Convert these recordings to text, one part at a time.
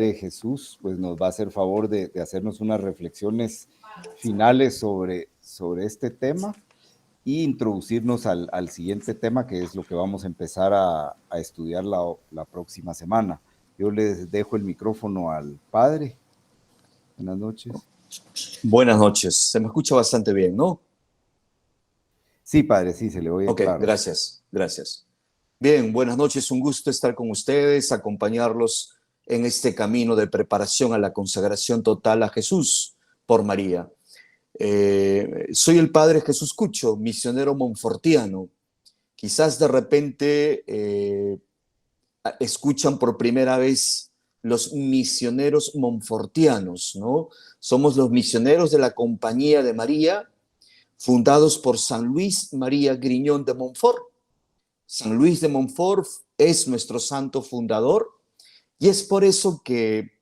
de Jesús, pues nos va a hacer favor de hacernos unas reflexiones finales sobre este tema y introducirnos al siguiente tema, que es lo que vamos a empezar a estudiar la próxima semana. Yo les dejo el micrófono al Padre. Buenas noches. Buenas noches. Se me escucha bastante bien, ¿no? Sí, Padre, sí, se le oye Ok, claro. gracias. Bien, buenas noches. Un gusto estar con ustedes, acompañarlos en este camino de preparación a la consagración total a Jesús por María. Soy el Padre Jesús Cucho, misionero monfortiano. Quizás de repente escuchan por primera vez los misioneros monfortianos, ¿no? Somos los misioneros de la Compañía de María, fundados por San Luis María Griñón de Montfort. San Luis de Montfort es nuestro santo fundador y es por eso que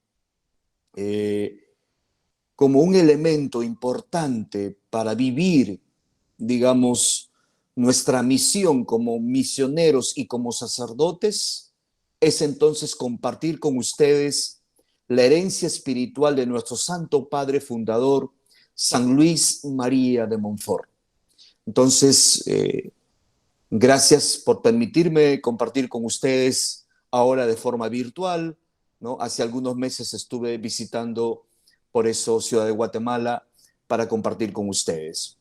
como un elemento importante para vivir, digamos, nuestra misión como misioneros y como sacerdotes, es entonces compartir con ustedes la herencia espiritual de nuestro Santo Padre Fundador, San Luis María de Montfort. Entonces, gracias por permitirme compartir con ustedes ahora de forma virtual, ¿no? Hace algunos meses estuve visitando por eso Ciudad de Guatemala para compartir con ustedes.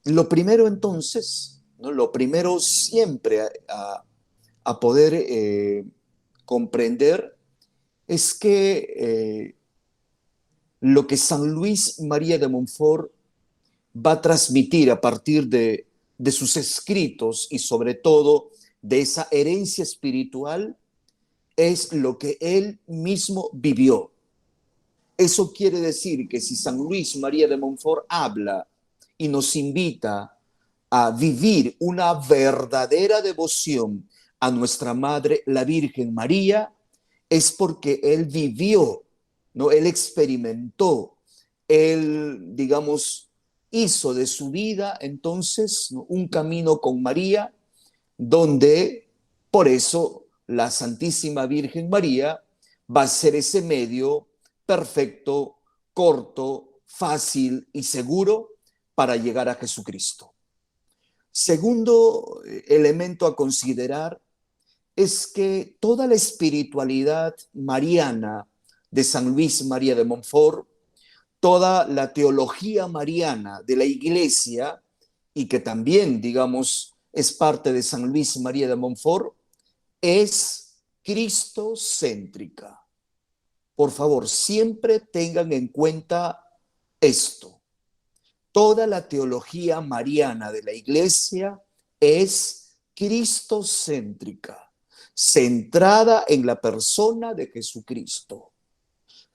Lo primero entonces, ¿no? Lo primero siempre a poder comprender es que lo que San Luis María de Montfort va a transmitir a partir de sus escritos y sobre todo de esa herencia espiritual es lo que él mismo vivió. Eso quiere decir que si San Luis María de Montfort habla y nos invita a vivir una verdadera devoción a nuestra Madre, la Virgen María, es porque él vivió, ¿no? Él experimentó, él, digamos, hizo de su vida entonces, ¿no?, un camino con María, donde por eso la Santísima Virgen María va a ser ese medio perfecto, corto, fácil y seguro para llegar a Jesucristo. Segundo elemento a considerar es que toda la espiritualidad mariana de San Luis María de Montfort, toda la teología mariana de la Iglesia, y que también, digamos, es parte de San Luis María de Montfort, es cristocéntrica. Por favor, siempre tengan en cuenta esto. Toda la teología mariana de la Iglesia es cristocéntrica, centrada en la persona de Jesucristo.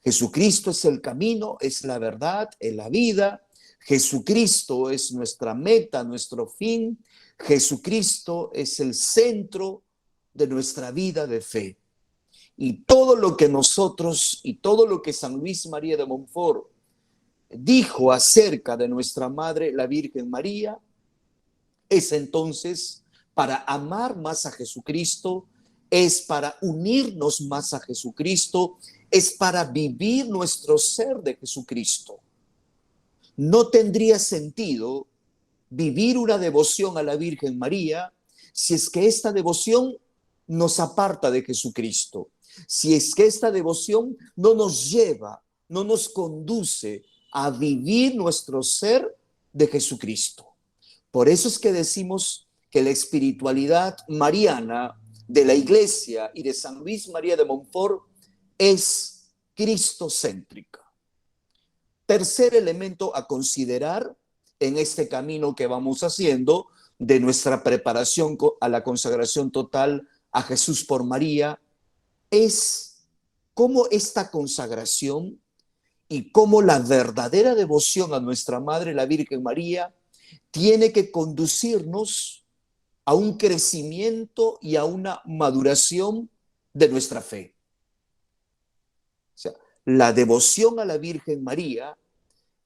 Jesucristo es el camino, es la verdad, es la vida. Jesucristo es nuestra meta, nuestro fin. Jesucristo es el centro de nuestra vida de fe. Y todo lo que nosotros y todo lo que San Luis María de Montfort dijo acerca de nuestra Madre, la Virgen María, es entonces para amar más a Jesucristo, es para unirnos más a Jesucristo, es para vivir nuestro ser de Jesucristo. No tendría sentido vivir una devoción a la Virgen María si es que esta devoción nos aparta de Jesucristo, si es que esta devoción no nos lleva, no nos conduce a vivir nuestro ser de Jesucristo. Por eso es que decimos que la espiritualidad mariana de la Iglesia y de San Luis María de Montfort es cristocéntrica. Tercer elemento a considerar en este camino que vamos haciendo de nuestra preparación a la consagración total a Jesús por María es cómo esta consagración y cómo la verdadera devoción a nuestra Madre, la Virgen María, tiene que conducirnos a un crecimiento y a una maduración de nuestra fe. O sea, la devoción a la Virgen María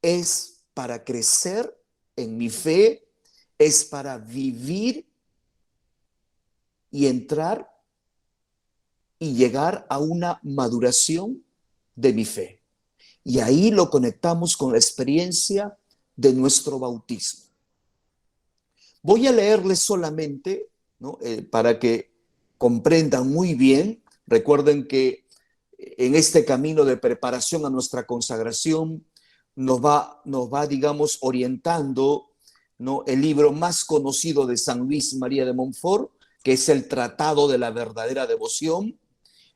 es para crecer en mi fe, es para vivir y entrar y llegar a una maduración de mi fe. Y ahí lo conectamos con la experiencia de nuestro bautismo. Voy a leerles solamente, ¿no? Para que comprendan muy bien. Recuerden que en este camino de preparación a nuestra consagración nos va, digamos, orientando, ¿no? El libro más conocido de San Luis María de Montfort, que es el Tratado de la Verdadera Devoción.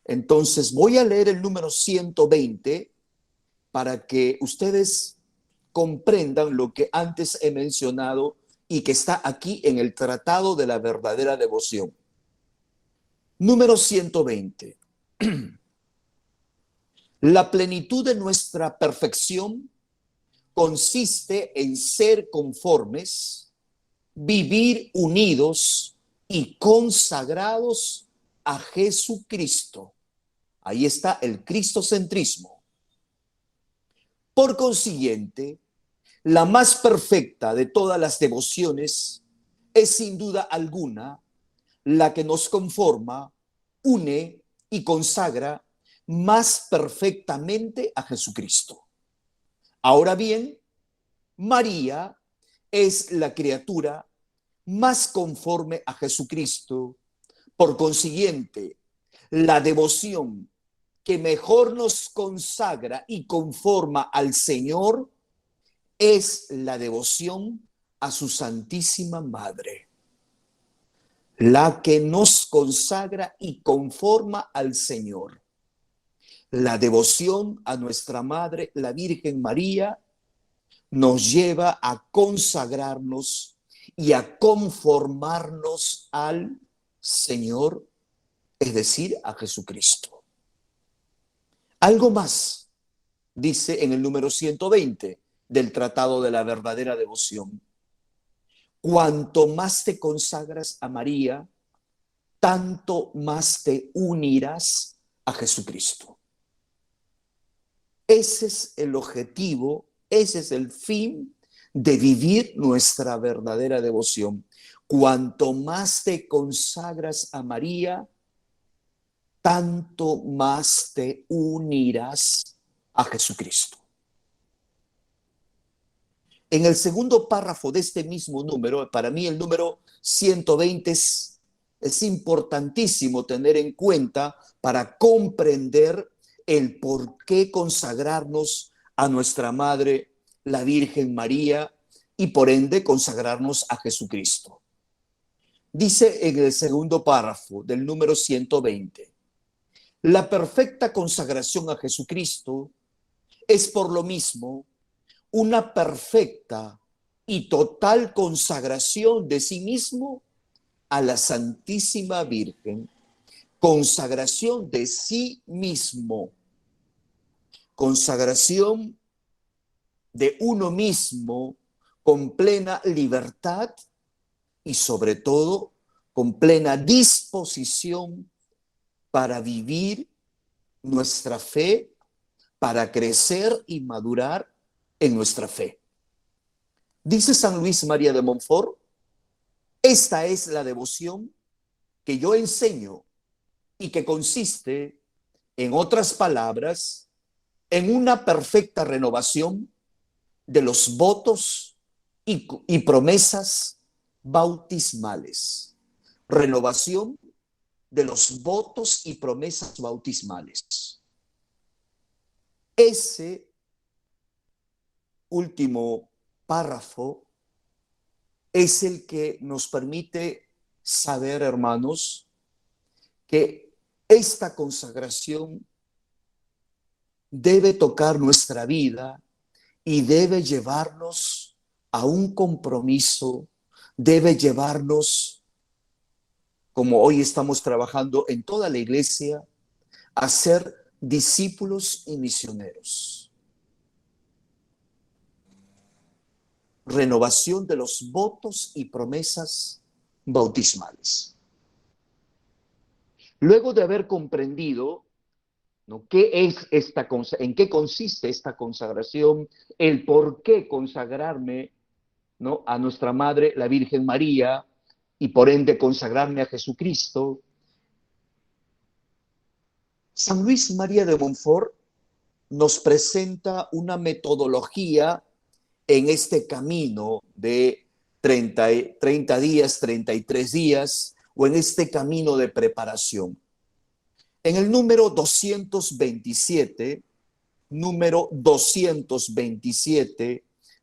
Entonces voy a leer el número 120 para que ustedes comprendan lo que antes he mencionado y que está aquí en el Tratado de la Verdadera Devoción. Número 120. La plenitud de nuestra perfección consiste en ser conformes, vivir unidos y consagrados a Jesucristo. Ahí está el cristocentrismo. Por consiguiente, la más perfecta de todas las devociones es sin duda alguna la que nos conforma, une y consagra más perfectamente a Jesucristo. Ahora bien, María es la criatura más conforme a Jesucristo. Por consiguiente, la devoción que mejor nos consagra y conforma al Señor es la devoción a su Santísima Madre, la que nos consagra y conforma al Señor. La devoción a nuestra Madre, la Virgen María, nos lleva a consagrarnos y a conformarnos al Señor, es decir, a Jesucristo. Algo más dice en el número 120 del Tratado de la Verdadera Devoción. Cuanto más te consagras a María, tanto más te unirás a Jesucristo. Ese es el objetivo, ese es el fin de vivir nuestra verdadera devoción. Cuanto más te consagras a María, tanto más te unirás a Jesucristo. En el segundo párrafo de este mismo número, para mí el número 120 es importantísimo tener en cuenta para comprender el por qué consagrarnos a nuestra Madre, la Virgen María, y por ende consagrarnos a Jesucristo. Dice en el segundo párrafo del número 120, la perfecta consagración a Jesucristo es por lo mismo una perfecta y total consagración de sí mismo a la Santísima Virgen. Consagración de sí mismo. Consagración de uno mismo con plena libertad y sobre todo con plena disposición para vivir nuestra fe, para crecer y madurar en nuestra fe. Dice San Luis María de Montfort, esta es la devoción que yo enseño y que consiste, en otras palabras, en una perfecta renovación de los votos y promesas bautismales. Renovación de los votos y promesas bautismales. Ese último párrafo es el que nos permite saber, hermanos, que esta consagración debe tocar nuestra vida y debe llevarnos a un compromiso, debe llevarnos, como hoy estamos trabajando en toda la iglesia, a ser discípulos y misioneros. Renovación de los votos y promesas bautismales. Luego de haber comprendido, ¿no?, en qué consiste esta consagración, el por qué consagrarme, ¿no?, a nuestra Madre, la Virgen María, y por ende consagrarme a Jesucristo, San Luis María de Montfort nos presenta una metodología en este camino de 30 días, 33 días, o en este camino de preparación. En el número 227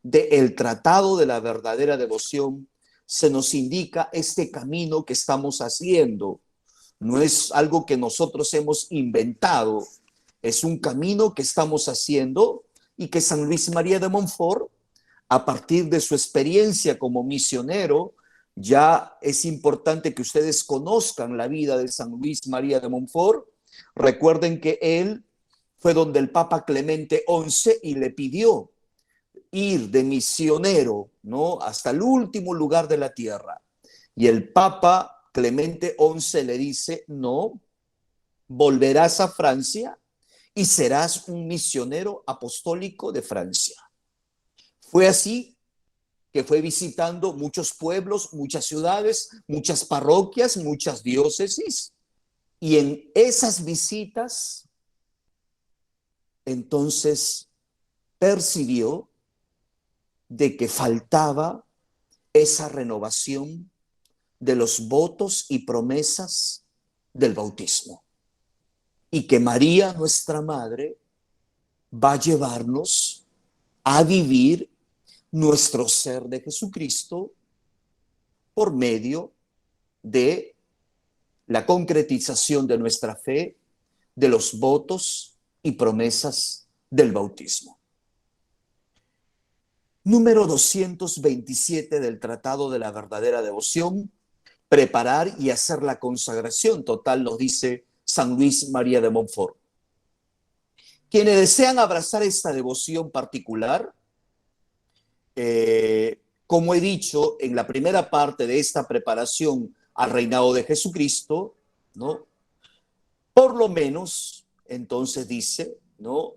de El Tratado de la Verdadera Devoción, se nos indica este camino que estamos haciendo. No es algo que nosotros hemos inventado, es un camino que estamos haciendo y que San Luis María de Montfort, a partir de su experiencia como misionero, ya es importante que ustedes conozcan la vida de San Luis María de Montfort. Recuerden que él fue donde el Papa Clemente XI y le pidió ir de misionero, ¿no?, hasta el último lugar de la tierra. Y el Papa Clemente XI le dice: no, volverás a Francia y serás un misionero apostólico de Francia. Fue así que fue visitando muchos pueblos, muchas ciudades, muchas parroquias, muchas diócesis. Y en esas visitas, entonces, percibió de que faltaba esa renovación de los votos y promesas del bautismo. Y que María, nuestra Madre, va a llevarnos a vivir nuestro ser de Jesucristo por medio de la concretización de nuestra fe, de los votos y promesas del bautismo. Número 227 del Tratado de la Verdadera Devoción: preparar y hacer la consagración total, nos dice San Luis María de Montfort. Quienes desean abrazar esta devoción particular, como he dicho en la primera parte de esta preparación al reinado de Jesucristo, ¿no?, por lo menos, entonces dice, ¿no?,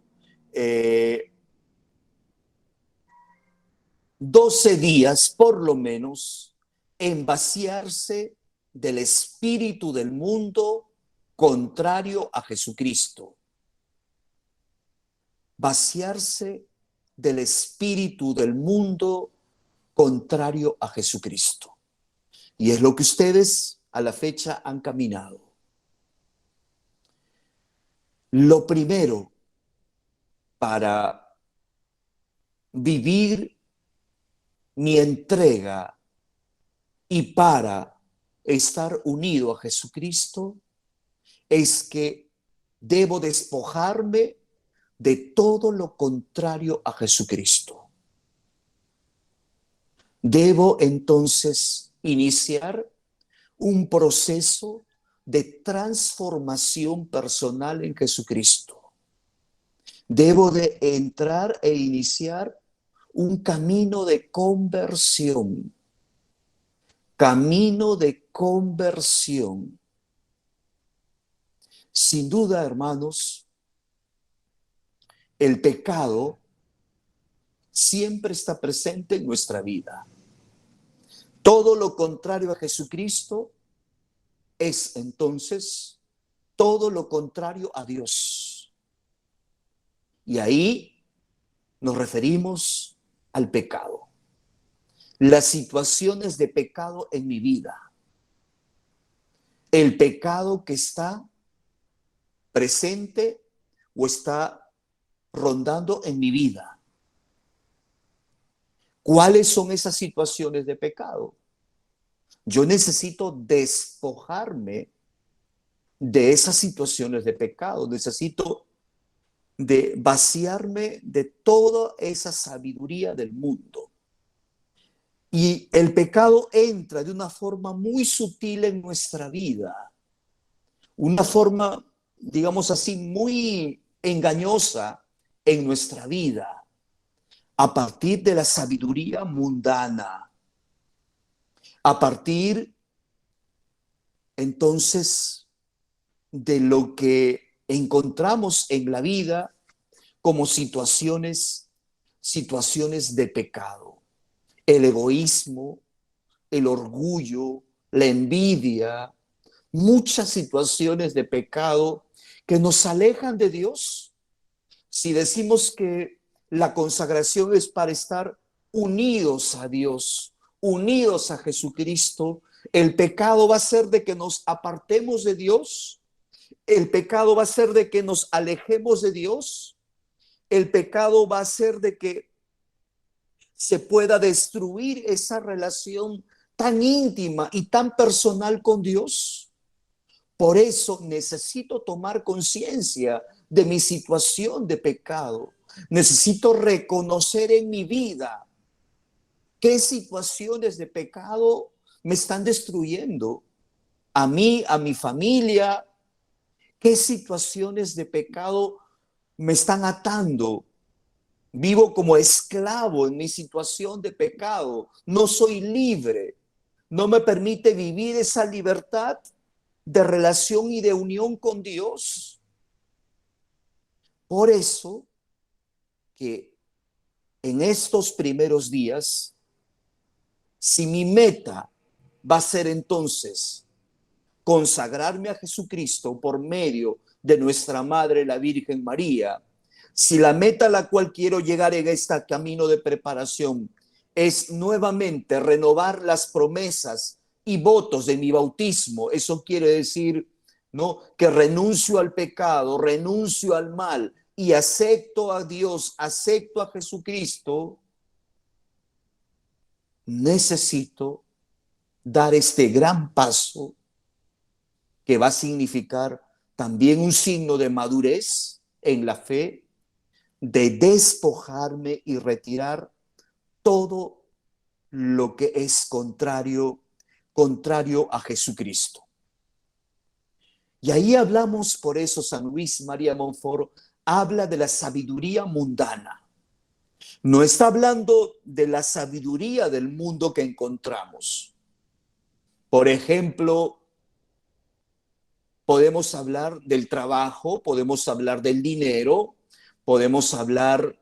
12 días por lo menos en vaciarse del espíritu del mundo contrario a Jesucristo. Vaciarse del espíritu del mundo contrario a Jesucristo. Y es lo que ustedes a la fecha han caminado. Lo primero para vivir mi entrega y para estar unido a Jesucristo es que debo despojarme de todo lo contrario a Jesucristo. Debo entonces iniciar un proceso de transformación personal en Jesucristo. Debo de entrar e iniciar un camino de conversión. Camino de conversión. Sin duda, hermanos, el pecado siempre está presente en nuestra vida. Todo lo contrario a Jesucristo es entonces todo lo contrario a Dios. Y ahí nos referimos al pecado. Las situaciones de pecado en mi vida. El pecado que está presente o está rondando en mi vida. ¿Cuáles son esas situaciones de pecado? Yo necesito despojarme de esas situaciones de pecado. Necesito de vaciarme de toda esa sabiduría del mundo. Y el pecado entra de una forma muy sutil en nuestra vida. Una forma, digamos así, muy engañosa en nuestra vida. A partir de la sabiduría mundana. A partir, entonces, de lo que encontramos en la vida como situaciones de pecado. El egoísmo, el orgullo, la envidia, muchas situaciones de pecado que nos alejan de Dios. Si decimos que la consagración es para estar unidos a Dios, unidos a Jesucristo, el pecado va a ser de que nos apartemos de Dios, el pecado va a ser de que nos alejemos de Dios, el pecado va a ser de que se pueda destruir esa relación tan íntima y tan personal con Dios. Por eso necesito tomar conciencia de mi situación de pecado. Necesito reconocer en mi vida qué situaciones de pecado me están destruyendo a mí, a mi familia, qué situaciones de pecado me están atando. Vivo como esclavo en mi situación de pecado. No soy libre. No me permite vivir esa libertad de relación y de unión con Dios. Por eso que en estos primeros días, si mi meta va a ser entonces consagrarme a Jesucristo por medio de nuestra Madre, la Virgen María, si la meta a la cual quiero llegar en este camino de preparación es nuevamente renovar las promesas y votos de mi bautismo, eso quiere decir, ¿no?, que renuncio al pecado, renuncio al mal y acepto a Dios, acepto a Jesucristo, necesito dar este gran paso que va a significar también un signo de madurez en la fe, de despojarme y retirar todo lo que es contrario a Jesucristo. Y ahí hablamos, por eso San Luis María Montfort habla de la sabiduría mundana. No está hablando de la sabiduría del mundo que encontramos. Por ejemplo, podemos hablar del trabajo, podemos hablar del dinero, podemos hablar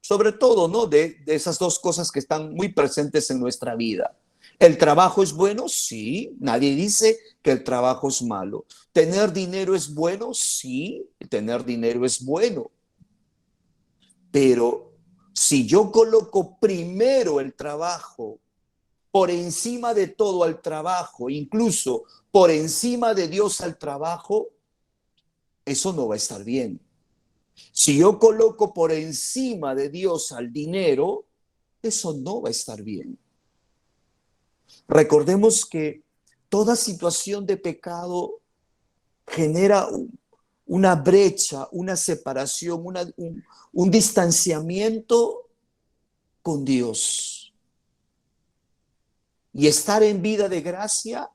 sobre todo, ¿no?, de esas dos cosas que están muy presentes en nuestra vida. ¿El trabajo es bueno? Sí, nadie dice que el trabajo es malo. ¿Tener dinero es bueno? Sí, tener dinero es bueno. Pero si yo coloco primero el trabajo por encima de todo al trabajo, incluso por encima de Dios al trabajo, eso no va a estar bien. Si yo coloco por encima de Dios al dinero, eso no va a estar bien. Recordemos que toda situación de pecado genera una brecha, una separación, un distanciamiento con Dios. Y estar en vida de gracia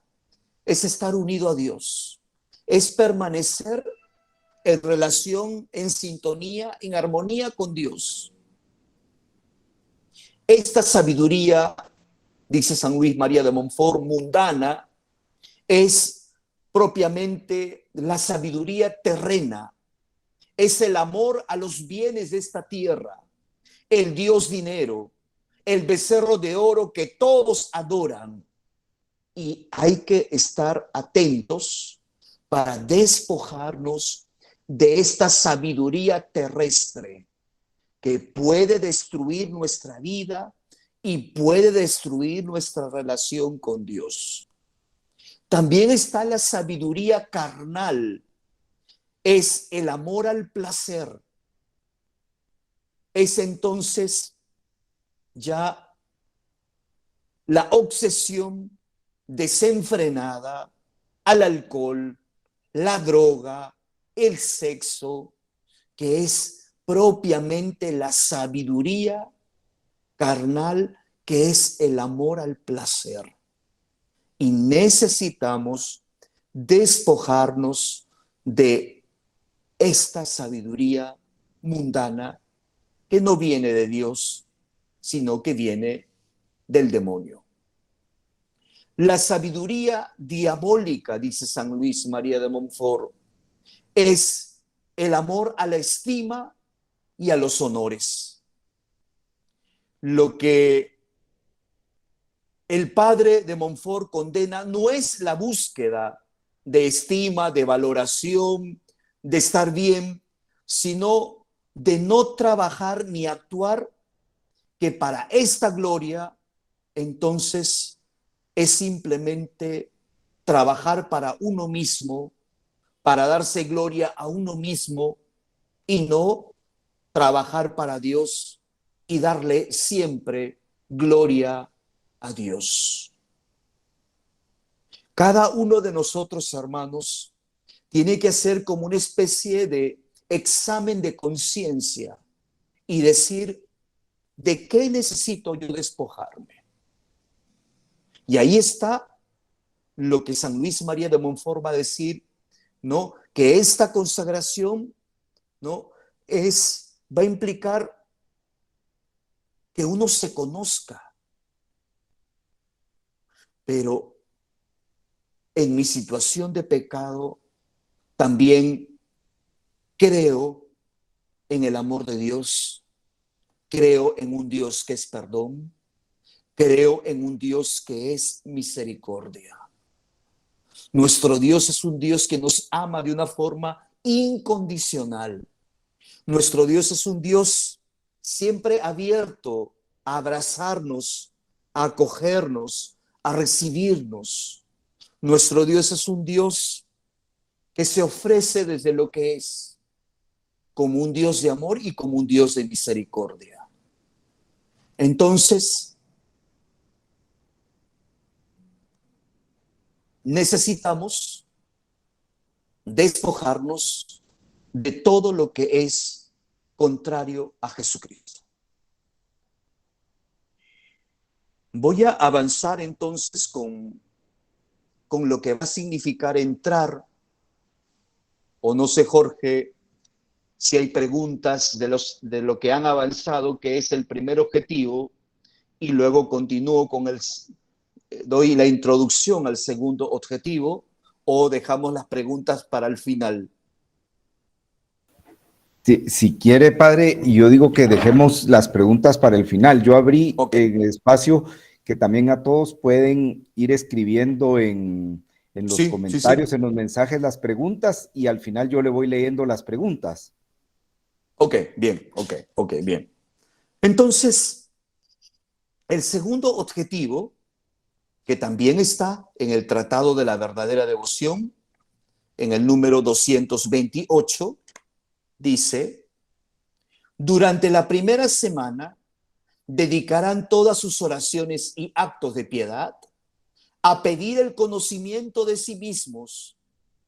es estar unido a Dios, es permanecer en relación, en sintonía, en armonía con Dios. Esta sabiduría, dice San Luis María de Montfort, mundana, es propiamente la sabiduría terrena, es el amor a los bienes de esta tierra, el Dios dinero, el becerro de oro que todos adoran. Y hay que estar atentos para despojarnos de esta sabiduría terrestre que puede destruir nuestra vida y puede destruir nuestra relación con Dios. También está la sabiduría carnal, es el amor al placer. Es entonces ya la obsesión desenfrenada al alcohol, la droga, el sexo, que es propiamente la sabiduría carnal, que es el amor al placer. Y necesitamos despojarnos de esta sabiduría mundana que no viene de Dios, sino que viene del demonio. La sabiduría diabólica, dice San Luis María de Montfort, es el amor a la estima y a los honores. Lo que el padre de Montfort condena no es la búsqueda de estima, de valoración, de estar bien, sino de no trabajar ni actuar, que para esta gloria entonces es simplemente trabajar para uno mismo, para darse gloria a uno mismo y no trabajar para Dios y darle siempre gloria a Dios. Cada uno de nosotros, hermanos, tiene que hacer como una especie de examen de conciencia y decir, ¿de qué necesito yo despojarme? Y ahí está lo que San Luis María de Montfort va a decir, ¿no? Que esta consagración, ¿no? Va a implicar que uno se conozca, pero en mi situación de pecado también creo en el amor de Dios, creo en un Dios que es perdón, creo en un Dios que es misericordia. Nuestro Dios es un Dios que nos ama de una forma incondicional. Nuestro Dios es un Dios siempre abierto a abrazarnos, a acogernos, a recibirnos. Nuestro Dios es un Dios que se ofrece desde lo que es, como un Dios de amor y como un Dios de misericordia. Entonces, necesitamos despojarnos de todo lo que es contrario a Jesucristo. Voy a avanzar entonces con lo que va a significar entrar, o no sé, Jorge, si hay preguntas de lo que han avanzado, que es el primer objetivo, y luego continúo doy la introducción al segundo objetivo, o dejamos las preguntas para el final. Si quiere, padre, yo digo que dejemos las preguntas para el final. Yo abrí el espacio que también a todos pueden ir escribiendo en los comentarios, en los mensajes, las preguntas, y al final yo le voy leyendo las preguntas. Bien. Entonces, el segundo objetivo, que también está en el Tratado de la Verdadera Devoción, en el número 228, dice: durante la primera semana dedicarán todas sus oraciones y actos de piedad a pedir el conocimiento de sí mismos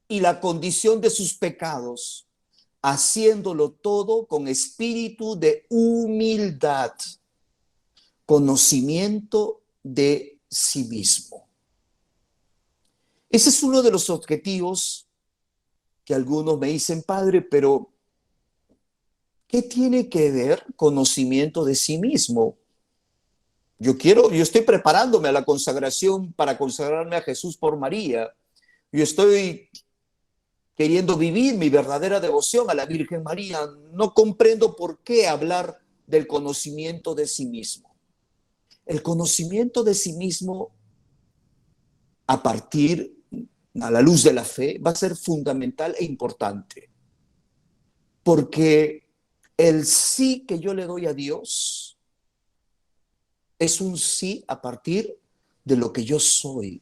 y la condición de sus pecados, haciéndolo todo con espíritu de humildad, conocimiento de sí mismo. Ese es uno de los objetivos que algunos me dicen, padre, pero ¿qué tiene que ver conocimiento de sí mismo? Yo estoy preparándome a la consagración para consagrarme a Jesús por María. Yo estoy queriendo vivir mi verdadera devoción a la Virgen María. No comprendo por qué hablar del conocimiento de sí mismo. El conocimiento de sí mismo, a la luz de la fe, va a ser fundamental e importante. Porque el sí que yo le doy a Dios es un sí a partir de lo que yo soy.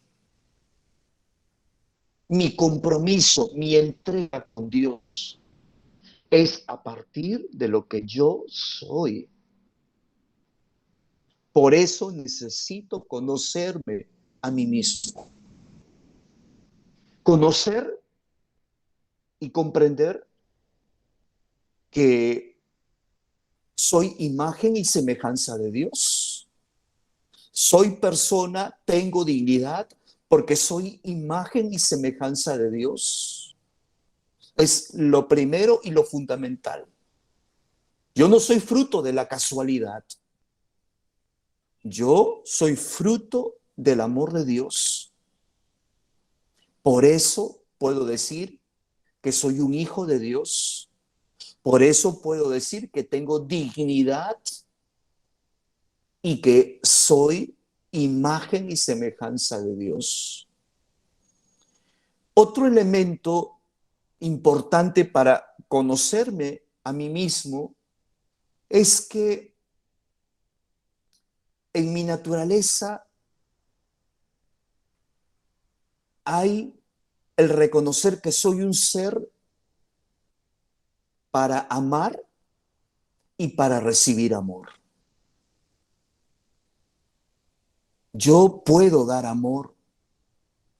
Mi compromiso, mi entrega con Dios es a partir de lo que yo soy. Por eso necesito conocerme a mí mismo. Conocer y comprender que soy imagen y semejanza de Dios. Soy persona, tengo dignidad, porque soy imagen y semejanza de Dios. Es lo primero y lo fundamental. Yo no soy fruto de la casualidad. Yo soy fruto del amor de Dios. Por eso puedo decir que soy un hijo de Dios. Por eso puedo decir que tengo dignidad y que soy imagen y semejanza de Dios. Otro elemento importante para conocerme a mí mismo es que en mi naturaleza hay el reconocer que soy un ser para amar y para recibir amor. Yo puedo dar amor,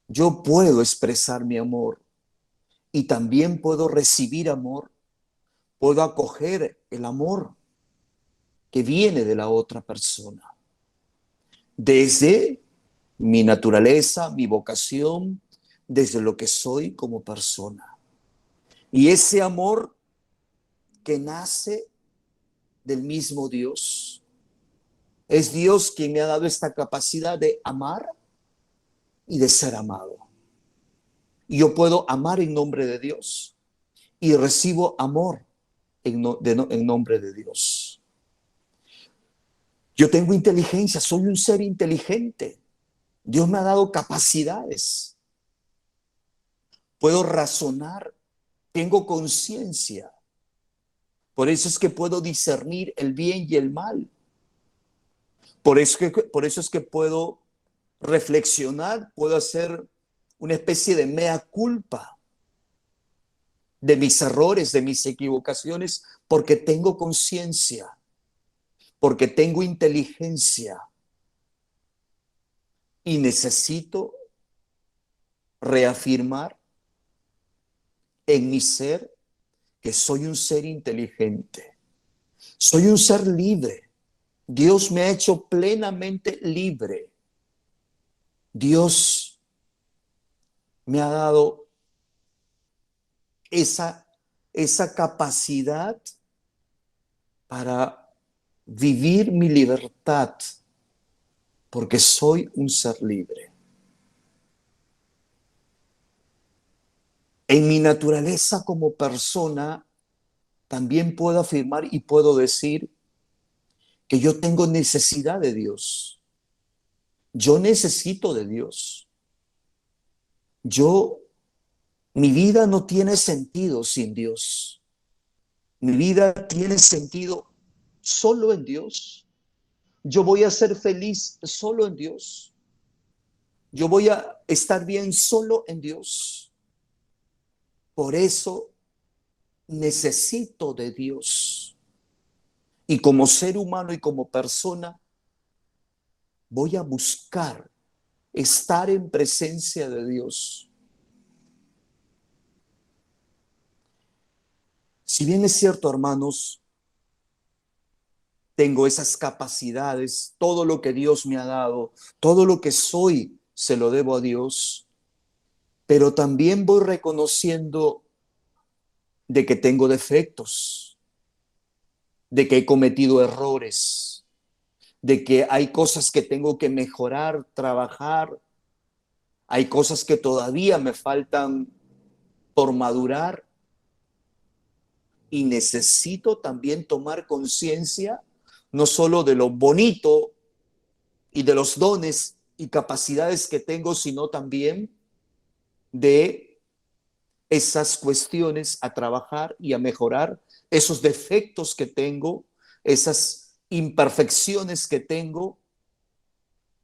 yo puedo expresar mi amor y también puedo recibir amor, puedo acoger el amor que viene de la otra persona. Desde mi naturaleza, mi vocación, desde lo que soy como persona. Y ese amor que nace del mismo Dios, es Dios quien me ha dado esta capacidad de amar y de ser amado. Y yo puedo amar en nombre de Dios y recibo amor en nombre de Dios. Yo tengo inteligencia, soy un ser inteligente. Dios me ha dado capacidades. Puedo razonar, tengo conciencia. Por eso es que puedo discernir el bien y el mal. Por eso es que puedo reflexionar, puedo hacer una especie de mea culpa de mis errores, de mis equivocaciones, porque tengo conciencia, porque tengo inteligencia y necesito reafirmar en mi ser que soy un ser inteligente, soy un ser libre. Dios me ha hecho plenamente libre. Dios me ha dado esa capacidad para vivir mi libertad, porque soy un ser libre. En mi naturaleza como persona, también puedo afirmar y puedo decir que yo tengo necesidad de Dios. Yo necesito de Dios. Mi vida no tiene sentido sin Dios. Mi vida tiene sentido solo en Dios. Yo voy a ser feliz solo en Dios. Yo voy a estar bien solo en Dios. Por eso necesito de Dios. Y como ser humano y como persona, voy a buscar estar en presencia de Dios. Si bien es cierto, hermanos, tengo esas capacidades, todo lo que Dios me ha dado, todo lo que soy, se lo debo a Dios, pero también voy reconociendo de que tengo defectos, de que he cometido errores, de que hay cosas que tengo que mejorar, trabajar, hay cosas que todavía me faltan por madurar y necesito también tomar conciencia no solo de lo bonito y de los dones y capacidades que tengo, sino también de esas cuestiones a trabajar y a mejorar, esos defectos que tengo, esas imperfecciones que tengo,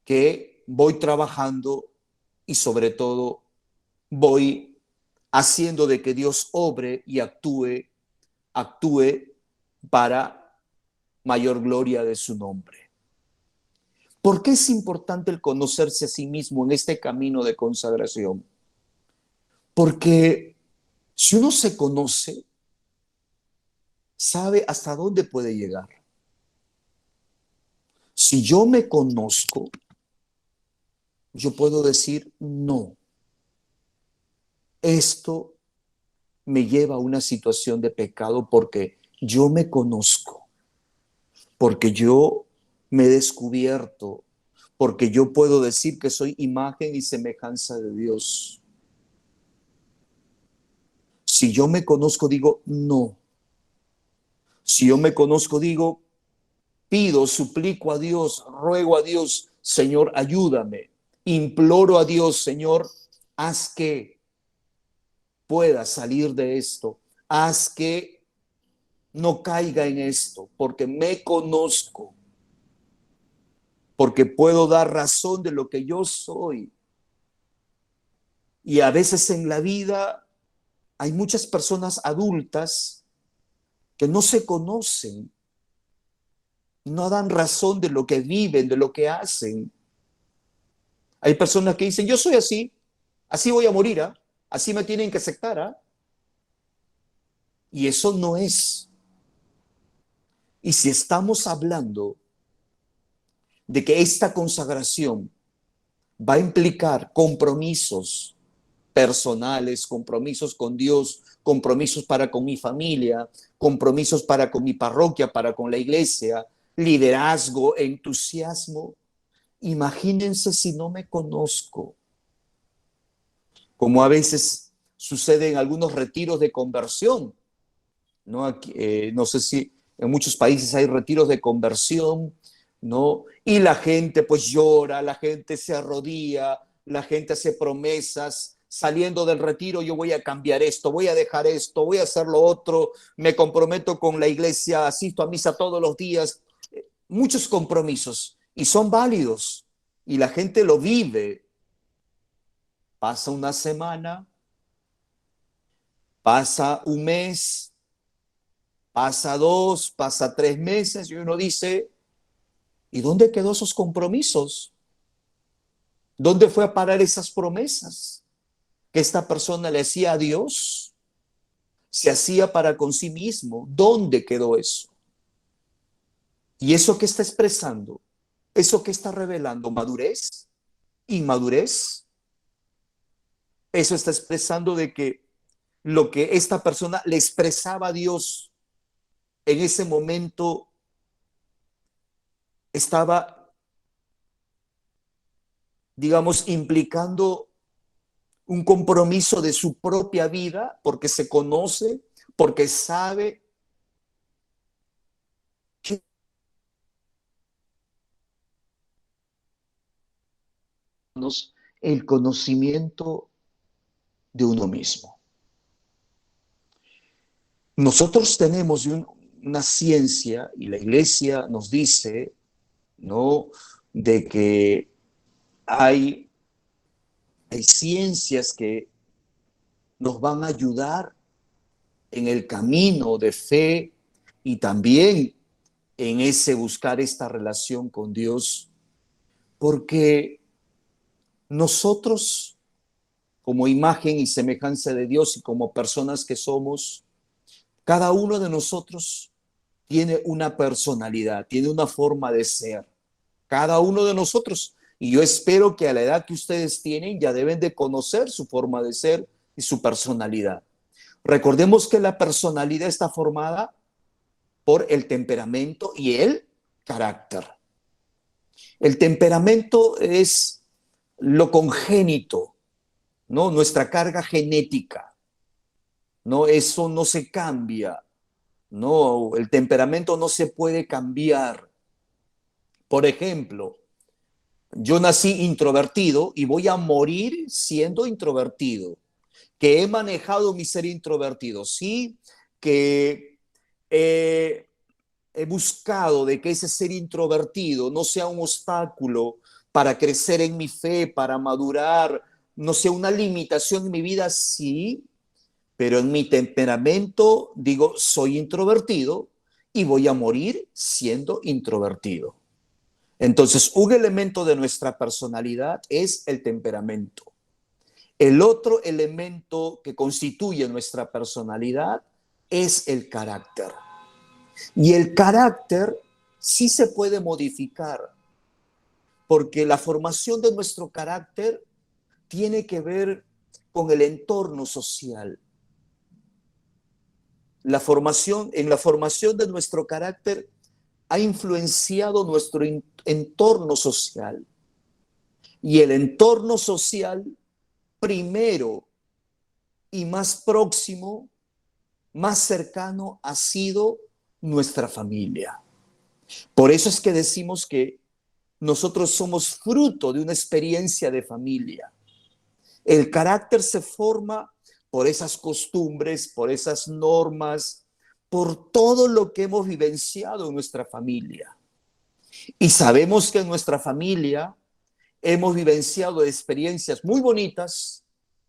que voy trabajando y sobre todo voy haciendo de que Dios obre y actúe para mayor gloria de su nombre. ¿Por qué es importante el conocerse a sí mismo en este camino de consagración? Porque si uno se conoce, sabe hasta dónde puede llegar. Si yo me conozco, yo puedo decir, no, esto me lleva a una situación de pecado porque yo me conozco, porque yo me he descubierto, porque yo puedo decir que soy imagen y semejanza de Dios. Si yo me conozco, digo, no. Si yo me conozco, digo, pido, suplico a Dios, ruego a Dios, Señor, ayúdame. Imploro a Dios, Señor, haz que. pueda salir de esto. Haz que no caiga en esto, porque me conozco, porque puedo dar razón de lo que yo soy. Y a veces en la vida hay muchas personas adultas que no se conocen, no dan razón de lo que viven, de lo que hacen. Hay personas que dicen, yo soy así, así voy a morir, ¿ah? Así me tienen que aceptar, ¿ah? Y eso no es. Y si estamos hablando de que esta consagración va a implicar compromisos personales, compromisos con Dios, compromisos para con mi familia, compromisos para con mi parroquia, para con la iglesia, liderazgo, entusiasmo. Imagínense si no me conozco, como a veces sucede en algunos retiros de conversión, ¿no? Aquí, no sé si en muchos países hay retiros de conversión, ¿no? Y la gente pues llora, la gente se arrodilla, la gente hace promesas. Saliendo del retiro, yo voy a cambiar esto, voy a dejar esto, voy a hacer lo otro, me comprometo con la iglesia, asisto a misa todos los días. Muchos compromisos y son válidos y la gente lo vive. Pasa una semana, pasa un mes, pasa 2, pasa 3 meses y uno dice, ¿y dónde quedó esos compromisos? ¿Dónde fue a parar esas promesas que esta persona le hacía a Dios? Se hacía para con sí mismo. ¿Dónde quedó eso? Y eso que está expresando, eso que está revelando, madurez, inmadurez, eso está expresando de que lo que esta persona le expresaba a Dios en ese momento estaba, digamos, implicando un compromiso de su propia vida, porque se conoce, porque sabe que el conocimiento de uno mismo. Nosotros tenemos una ciencia y la iglesia nos dice, ¿no?, de que hay ciencias que nos van a ayudar en el camino de fe y también en ese buscar esta relación con Dios, porque nosotros, como imagen y semejanza de Dios y como personas que somos, cada uno de nosotros tiene una personalidad, tiene una forma de ser, cada uno de nosotros. Y yo espero que a la edad que ustedes tienen ya deben de conocer su forma de ser y su personalidad. Recordemos que la personalidad está formada por el temperamento y el carácter. El temperamento es lo congénito, ¿no? Nuestra carga genética, ¿no? Eso no se cambia, ¿no? El temperamento no se puede cambiar. Por ejemplo, yo nací introvertido y voy a morir siendo introvertido. Que he manejado mi ser introvertido, sí, que he buscado de que ese ser introvertido no sea un obstáculo para crecer en mi fe, para madurar, no sea una limitación en mi vida, sí, pero en mi temperamento digo, soy introvertido y voy a morir siendo introvertido. Entonces, un elemento de nuestra personalidad es el temperamento. El otro elemento que constituye nuestra personalidad es el carácter. Y el carácter sí se puede modificar, porque la formación de nuestro carácter tiene que ver con el entorno social. En la formación de nuestro carácter ha influenciado nuestro entorno social. Y el entorno social primero y más próximo, más cercano ha sido nuestra familia. Por eso es que decimos que nosotros somos fruto de una experiencia de familia. El carácter se forma por esas costumbres, por esas normas, por todo lo que hemos vivenciado en nuestra familia. Y sabemos que en nuestra familia hemos vivenciado experiencias muy bonitas,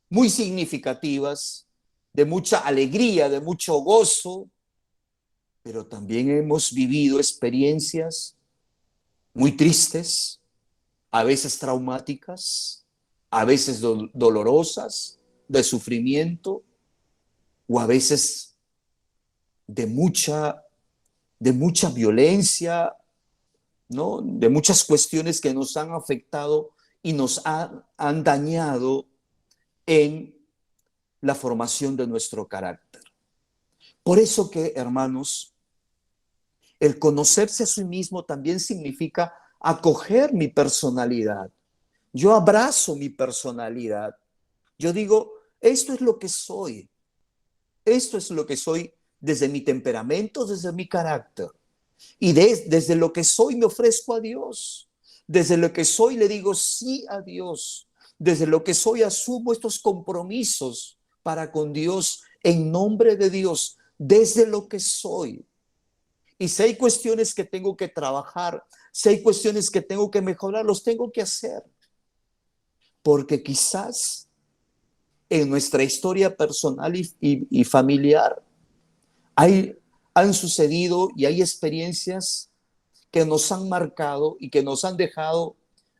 muy significativas, de mucha alegría, de mucho gozo, pero también hemos vivido experiencias muy tristes, a veces traumáticas, a veces dolorosas, de sufrimiento, o a veces de mucha, de mucha violencia, ¿no? De muchas cuestiones que nos han afectado y nos han dañado en la formación de nuestro carácter. Por eso que, hermanos, el conocerse a sí mismo también significa acoger mi personalidad. Yo abrazo mi personalidad. Yo digo, esto es lo que soy. Esto es lo que soy desde mi temperamento, desde mi carácter. Y desde lo que soy me ofrezco a Dios. Desde lo que soy le digo sí a Dios. Desde lo que soy asumo estos compromisos para con Dios en nombre de Dios. Desde lo que soy. Y si hay cuestiones que tengo que trabajar, si hay cuestiones que tengo que mejorar, los tengo que hacer. Porque quizás en nuestra historia personal y familiar han sucedido y hay experiencias que nos han marcado y que nos han dejado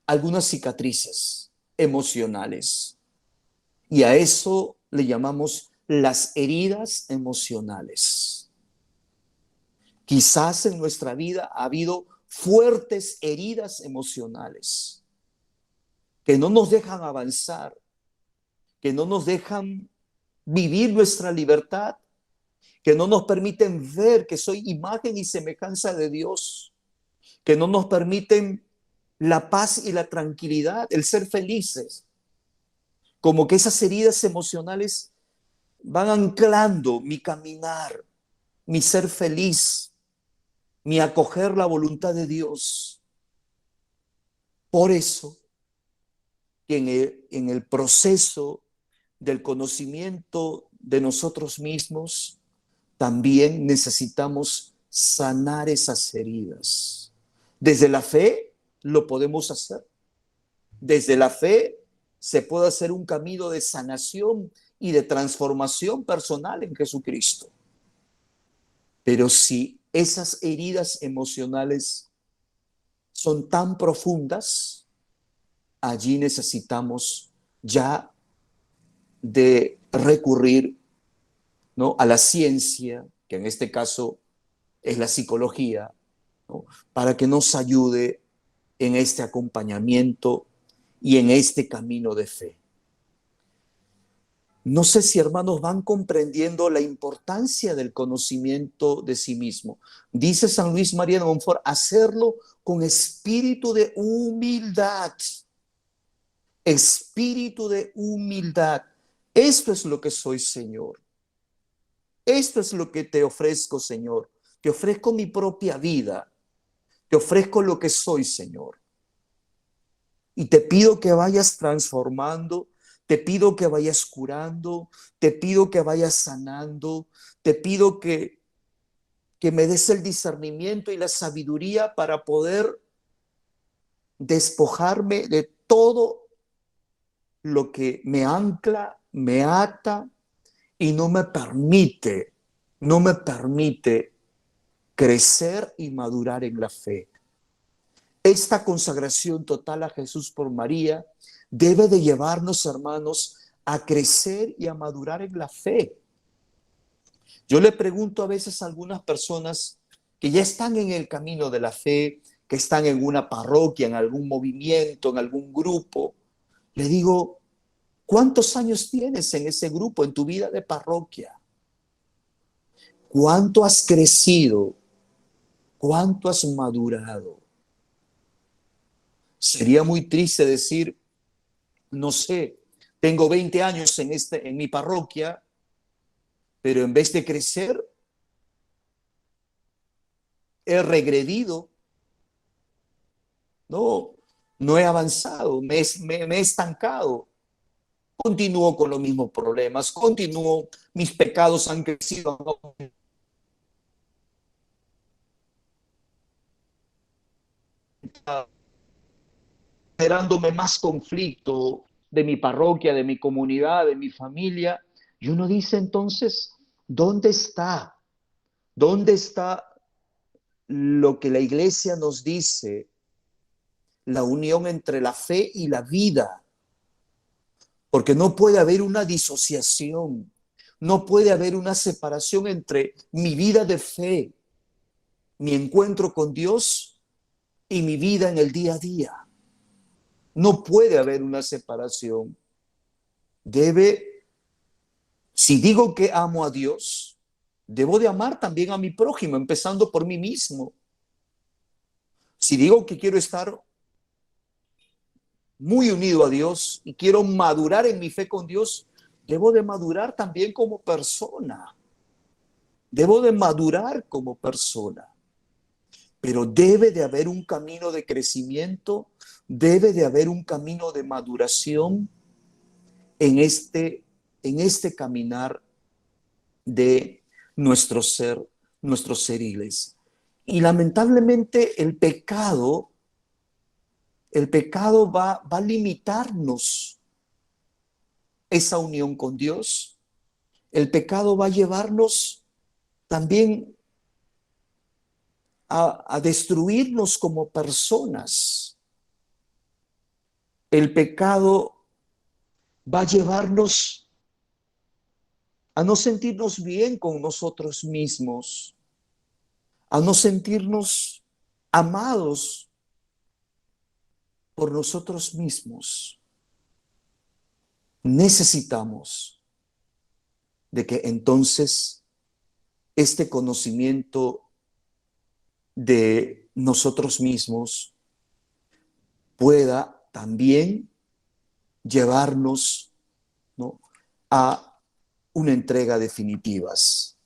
algunas cicatrices emocionales. Y a eso le llamamos las heridas emocionales. Quizás en nuestra vida ha habido fuertes heridas emocionales que no nos dejan avanzar, que no nos dejan vivir nuestra libertad, que no nos permiten ver que soy imagen y semejanza de Dios, que no nos permiten la paz y la tranquilidad, el ser felices. Como que esas heridas emocionales van anclando mi caminar, mi ser feliz, mi acoger la voluntad de Dios. Por eso que en el proceso del conocimiento de nosotros mismos, también necesitamos sanar esas heridas. Desde la fe lo podemos hacer. Desde la fe se puede hacer un camino de sanación y de transformación personal en Jesucristo. Pero si esas heridas emocionales son tan profundas, allí necesitamos ya de recurrir, ¿no?, a la ciencia, que en este caso es la psicología, ¿no?, para que nos ayude en este acompañamiento y en este camino de fe. No sé si, hermanos, van comprendiendo la importancia del conocimiento de sí mismo. Dice San Luis María de Montfort, hacerlo con espíritu de humildad. Espíritu de humildad. Esto es lo que soy, Señor. Esto es lo que te ofrezco, Señor. Te ofrezco mi propia vida. Te ofrezco lo que soy, Señor. Y te pido que vayas transformando, te pido que vayas curando, te pido que vayas sanando, te pido que me des el discernimiento y la sabiduría para poder despojarme de todo lo que me ancla, me ata y no me permite crecer y madurar en la fe. Esta consagración total a Jesús por María debe de llevarnos, hermanos, a crecer y a madurar en la fe. Yo le pregunto a veces a algunas personas que ya están en el camino de la fe, que están en una parroquia, en algún movimiento, en algún grupo, le digo, ¿cuántos años tienes en ese grupo, en tu vida de parroquia? ¿Cuánto has crecido? ¿Cuánto has madurado? Sería muy triste decir, no sé, tengo 20 años en mi parroquia, pero en vez de crecer, he regredido, no he avanzado, me he estancado. continúo con los mismos problemas, continúo, mis pecados han crecido, generándome más conflicto de mi parroquia, de mi comunidad, de mi familia. Y uno dice entonces, ¿dónde está? ¿Dónde está lo que la iglesia nos dice? La unión entre la fe y la vida. Porque no puede haber una disociación, no puede haber una separación entre mi vida de fe, mi encuentro con Dios y mi vida en el día a día. No puede haber una separación. Si digo que amo a Dios, debo de amar también a mi prójimo, empezando por mí mismo. Si digo que quiero estar muy unido a Dios y quiero madurar en mi fe con Dios, debo de madurar también como persona. Debo de madurar como persona. Pero debe de haber un camino de crecimiento, debe de haber un camino de maduración en este caminar de nuestro ser iglesia. Y lamentablemente el pecado va a limitarnos esa unión con Dios. El pecado va a llevarnos también a destruirnos como personas. El pecado va a llevarnos a no sentirnos bien con nosotros mismos, a no sentirnos amados por nosotros mismos. Necesitamos de que entonces este conocimiento de nosotros mismos pueda también llevarnos, ¿no?, a una entrega definitivas.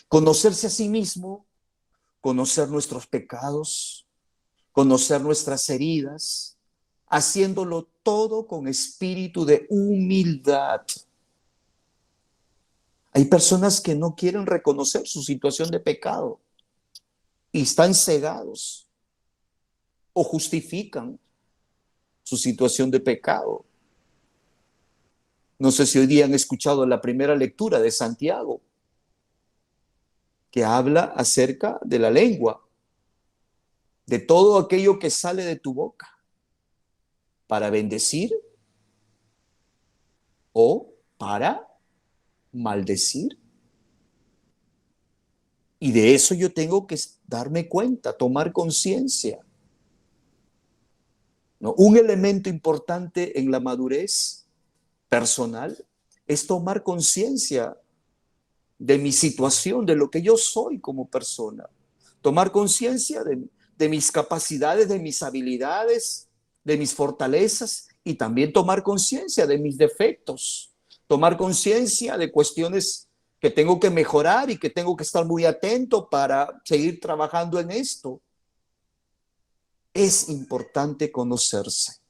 Conocerse a sí mismo, conocer nuestros pecados, conocer nuestras heridas, haciéndolo todo con espíritu de humildad. Hay personas que no quieren reconocer su situación de pecado y están cegados o justifican su situación de pecado. No sé si hoy día han escuchado la primera lectura de Santiago, que habla acerca de la lengua, de todo aquello que sale de tu boca, para bendecir o para maldecir. Y de eso yo tengo que darme cuenta, tomar conciencia, ¿no? Un elemento importante en la madurez personal es tomar conciencia de mi situación, de lo que yo soy como persona. Tomar conciencia de mis capacidades, de mis habilidades, de mis fortalezas y también tomar conciencia de mis defectos. Tomar conciencia de cuestiones que tengo que mejorar y que tengo que estar muy atento para seguir trabajando en esto. Es importante conocerse.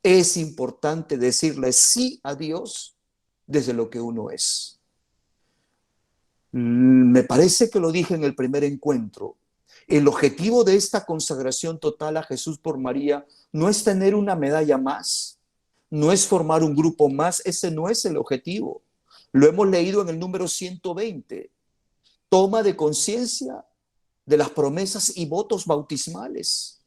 Es importante decirle sí a Dios desde lo que uno es. Me parece que lo dije en el primer encuentro. El objetivo de esta consagración total a Jesús por María no es tener una medalla más, no es formar un grupo más, ese no es el objetivo. Lo hemos leído en el número 120. Toma de conciencia de las promesas y votos bautismales.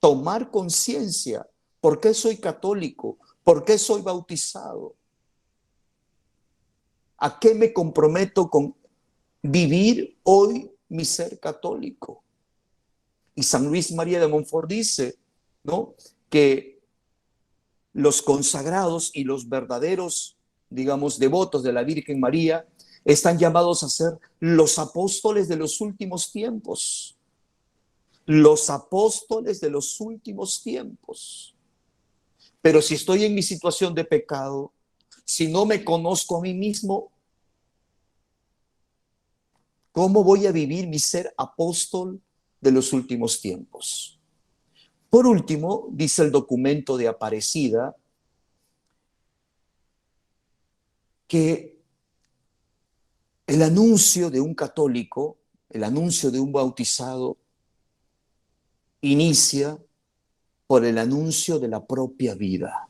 Tomar conciencia. ¿Por qué soy católico? ¿Por qué soy bautizado? ¿A qué me comprometo con vivir hoy mi ser católico? Y San Luis María de Montfort dice, ¿no?, que los consagrados y los verdaderos, digamos, devotos de la Virgen María están llamados a ser los apóstoles de los últimos tiempos. Los apóstoles de los últimos tiempos. Pero si estoy en mi situación de pecado, si no me conozco a mí mismo, ¿cómo voy a vivir mi ser apóstol de los últimos tiempos? Por último, dice el documento de Aparecida, que el anuncio de un católico, el anuncio de un bautizado, inicia por el anuncio de la propia vida.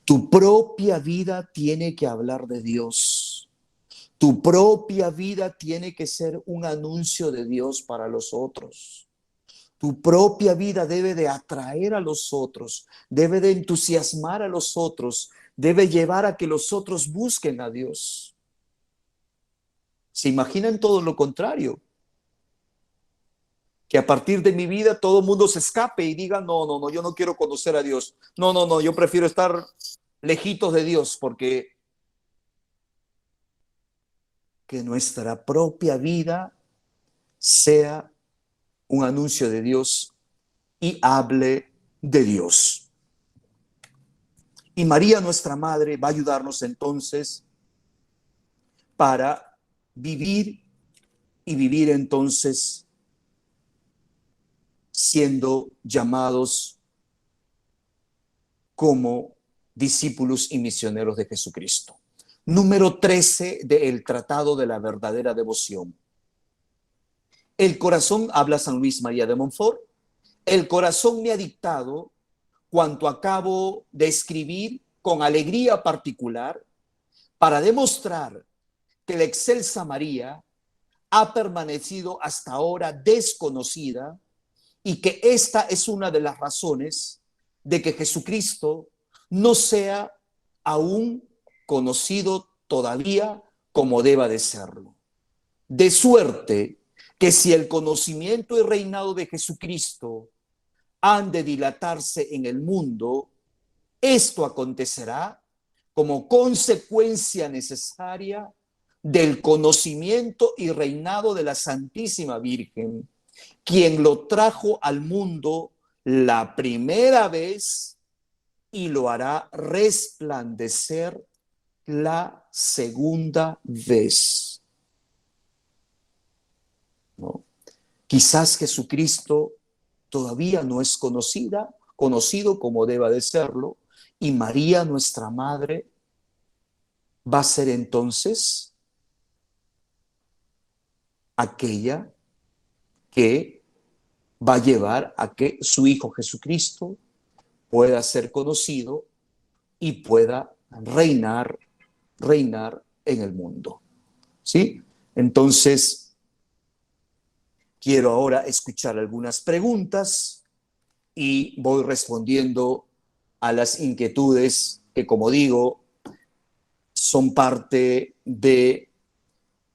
Tu propia vida tiene que hablar de Dios. Tu propia vida tiene que ser un anuncio de Dios para los otros. Tu propia vida debe de atraer a los otros, debe de entusiasmar a los otros, debe llevar a que los otros busquen a Dios. ¿Se imaginan todo lo contrario? Que a partir de mi vida todo el mundo se escape y diga, no, yo no quiero conocer a Dios. No, yo prefiero estar lejitos de Dios, porque que nuestra propia vida sea un anuncio de Dios y hable de Dios. Y María, nuestra madre, va a ayudarnos entonces para vivir y vivir entonces siendo llamados como discípulos y misioneros de Jesucristo. Número 13 del Tratado de la Verdadera Devoción. El corazón, habla San Luis María de Montfort, el corazón me ha dictado cuanto acabo de escribir con alegría particular para demostrar que la excelsa María ha permanecido hasta ahora desconocida y que esta es una de las razones de que Jesucristo no sea aún conocido todavía como deba de serlo. De suerte que si el conocimiento y reinado de Jesucristo han de dilatarse en el mundo, esto acontecerá como consecuencia necesaria del conocimiento y reinado de la Santísima Virgen, quien lo trajo al mundo la primera vez y lo hará resplandecer la segunda vez. ¿No? Quizás Jesucristo todavía no es conocido como deba de serlo, y María, nuestra madre, va a ser entonces aquella que va a llevar a que su Hijo Jesucristo pueda ser conocido y pueda reinar en el mundo. ¿Sí? Entonces, quiero ahora escuchar algunas preguntas y voy respondiendo a las inquietudes que, como digo, son parte de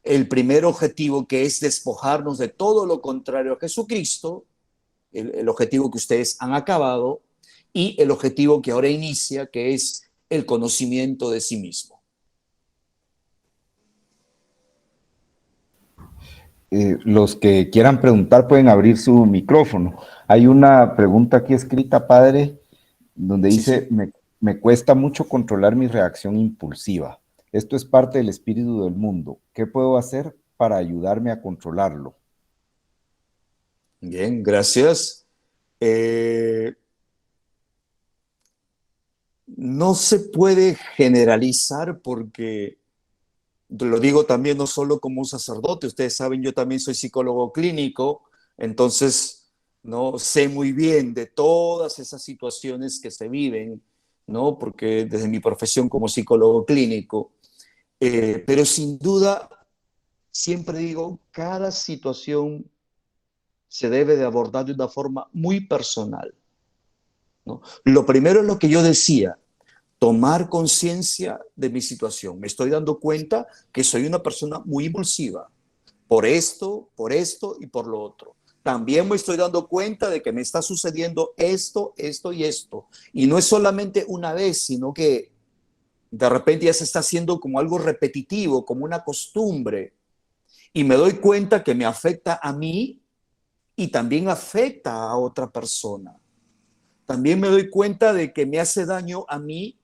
el primer objetivo, que es despojarnos de todo lo contrario a Jesucristo, el objetivo que ustedes han acabado, y el objetivo que ahora inicia, que es el conocimiento de sí mismo. Los que quieran preguntar pueden abrir su micrófono. Hay una pregunta aquí escrita, padre, donde dice, Sí. Me cuesta mucho controlar mi reacción impulsiva. Esto es parte del espíritu del mundo. ¿Qué puedo hacer para ayudarme a controlarlo? Bien, gracias. No se puede generalizar, porque lo digo también no solo como un sacerdote, ustedes saben, yo también soy psicólogo clínico, entonces no sé muy bien de todas esas situaciones que se viven, ¿no? Porque desde mi profesión como psicólogo clínico, pero sin duda, siempre digo, cada situación se debe de abordar de una forma muy personal, ¿no? Lo primero es lo que yo decía: tomar conciencia de mi situación. Me estoy dando cuenta que soy una persona muy impulsiva por esto y por lo otro. También me estoy dando cuenta de que me está sucediendo esto y esto. Y no es solamente una vez, sino que de repente ya se está haciendo como algo repetitivo, como una costumbre. Y me doy cuenta que me afecta a mí y también afecta a otra persona. También me doy cuenta de que me hace daño a mí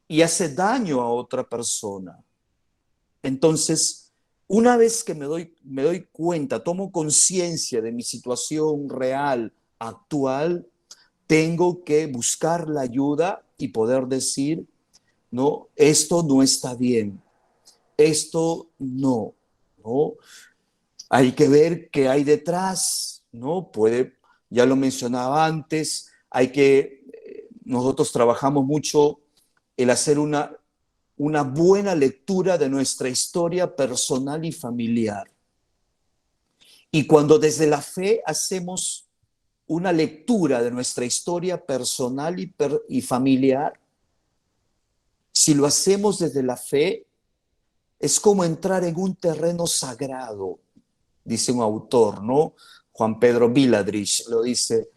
y hace daño a otra persona. Entonces, una vez que me doy cuenta, tomo conciencia de mi situación real, actual, tengo que buscar la ayuda y poder decir, ¿no? Esto no está bien, esto no, ¿no? Hay que ver qué hay detrás, ¿no? Ya lo mencionaba antes, nosotros trabajamos mucho el hacer una buena lectura de nuestra historia personal y familiar. Y cuando desde la fe hacemos una lectura de nuestra historia personal y familiar, si lo hacemos desde la fe, es como entrar en un terreno sagrado, dice un autor, ¿no? Juan Pedro Viladrich lo dice.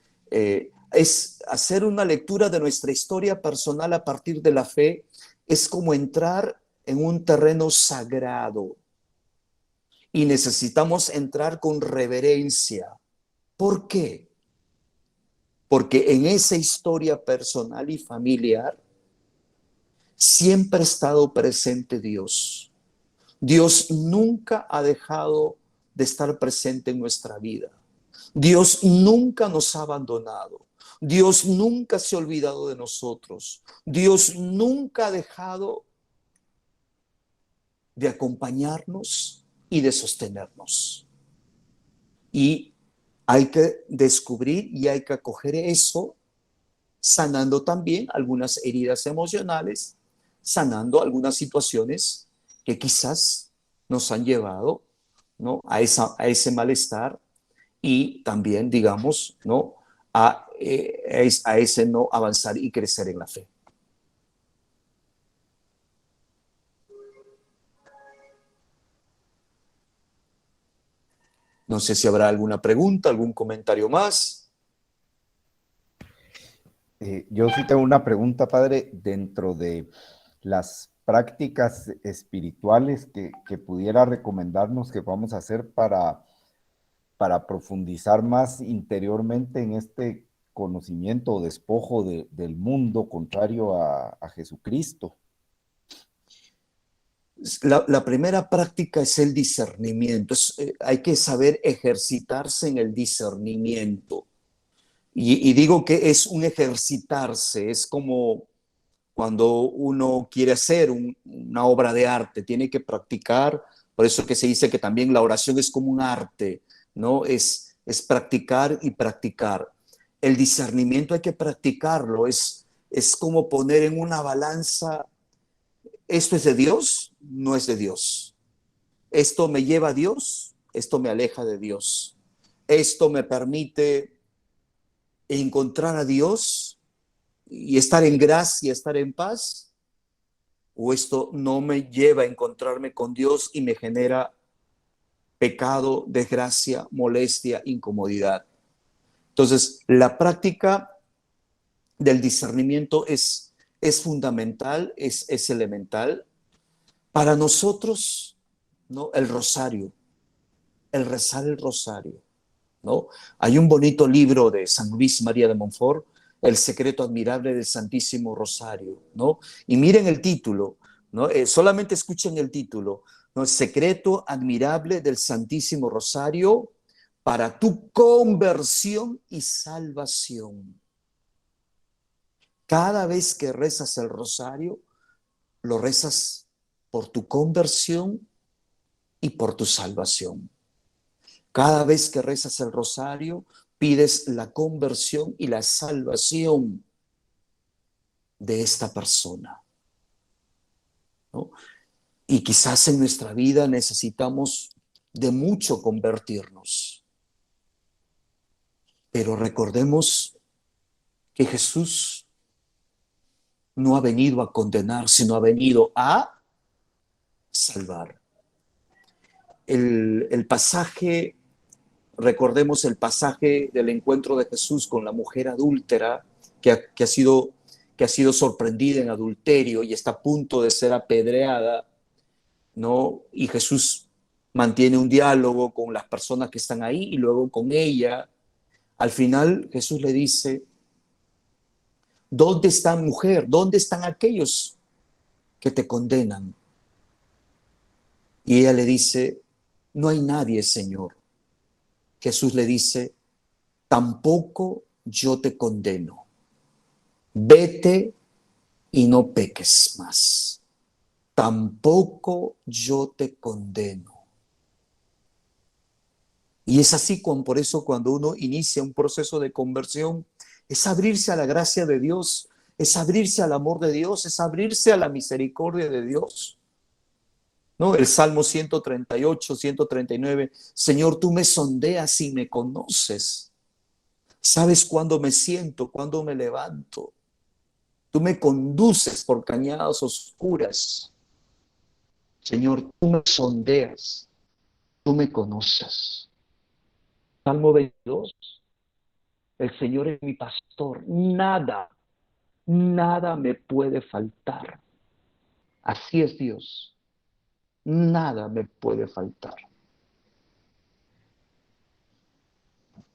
Es hacer una lectura de nuestra historia personal a partir de la fe, es como entrar en un terreno sagrado. Y necesitamos entrar con reverencia. ¿Por qué? Porque en esa historia personal y familiar siempre ha estado presente Dios. Dios nunca ha dejado de estar presente en nuestra vida. Dios nunca nos ha abandonado. Dios nunca se ha olvidado de nosotros. Dios nunca ha dejado de acompañarnos y de sostenernos. Y hay que descubrir y hay que acoger eso, sanando también algunas heridas emocionales, sanando algunas situaciones que quizás nos han llevado, ¿no?, a ese malestar y también, digamos, ¿no?, a ese no avanzar y crecer en la fe. No sé si habrá alguna pregunta, algún comentario más. Yo sí tengo una pregunta, padre, dentro de las prácticas espirituales que pudiera recomendarnos que vamos a hacer para profundizar más interiormente en este conocimiento o despojo del mundo contrario a Jesucristo. La primera práctica es el discernimiento. Hay que saber ejercitarse en el discernimiento. Y digo que es un ejercitarse, es como cuando uno quiere hacer una obra de arte, tiene que practicar. Por eso que se dice que también la oración es como un arte, ¿no? Es practicar y practicar. El discernimiento hay que practicarlo, es como poner en una balanza, ¿esto es de Dios? No es de Dios. ¿Esto me lleva a Dios? Esto me aleja de Dios. ¿Esto me permite encontrar a Dios y estar en gracia, estar en paz? ¿O esto no me lleva a encontrarme con Dios y me genera pecado, desgracia, molestia, incomodidad? Entonces, la práctica del discernimiento es fundamental, es elemental. Para nosotros, ¿no?, el rosario, el rezar el rosario, ¿no? Hay un bonito libro de San Luis María de Montfort, El secreto admirable del Santísimo Rosario, ¿no? Y miren el título, ¿no? Solamente escuchen el título, ¿no? El secreto admirable del Santísimo Rosario para tu conversión y salvación. Cada vez que rezas el rosario, lo rezas por tu conversión y por tu salvación. Cada vez que rezas el rosario, pides la conversión y la salvación de esta persona, ¿no? Y quizás en nuestra vida necesitamos de mucho convertirnos, pero recordemos que Jesús no ha venido a condenar, sino ha venido a salvar. El pasaje, recordemos el pasaje del encuentro de Jesús con la mujer adúltera que ha sido sorprendida en adulterio y está a punto de ser apedreada, ¿no? Y Jesús mantiene un diálogo con las personas que están ahí y luego con ella. Al final Jesús le dice: ¿dónde están, mujer? ¿Dónde están aquellos que te condenan? Y ella le dice: no hay nadie, Señor. Jesús le dice: tampoco yo te condeno. Vete y no peques más. Tampoco yo te condeno. Y es así, por eso cuando uno inicia un proceso de conversión, es abrirse a la gracia de Dios, es abrirse al amor de Dios, es abrirse a la misericordia de Dios. ¿No? El Salmo 138, 139, Señor, tú me sondeas y me conoces. Sabes cuándo me siento, cuándo me levanto. Tú me conduces por cañadas oscuras. Señor, tú me sondeas, tú me conoces. Salmo 22, el Señor es mi pastor, nada me puede faltar. Así es Dios, nada me puede faltar.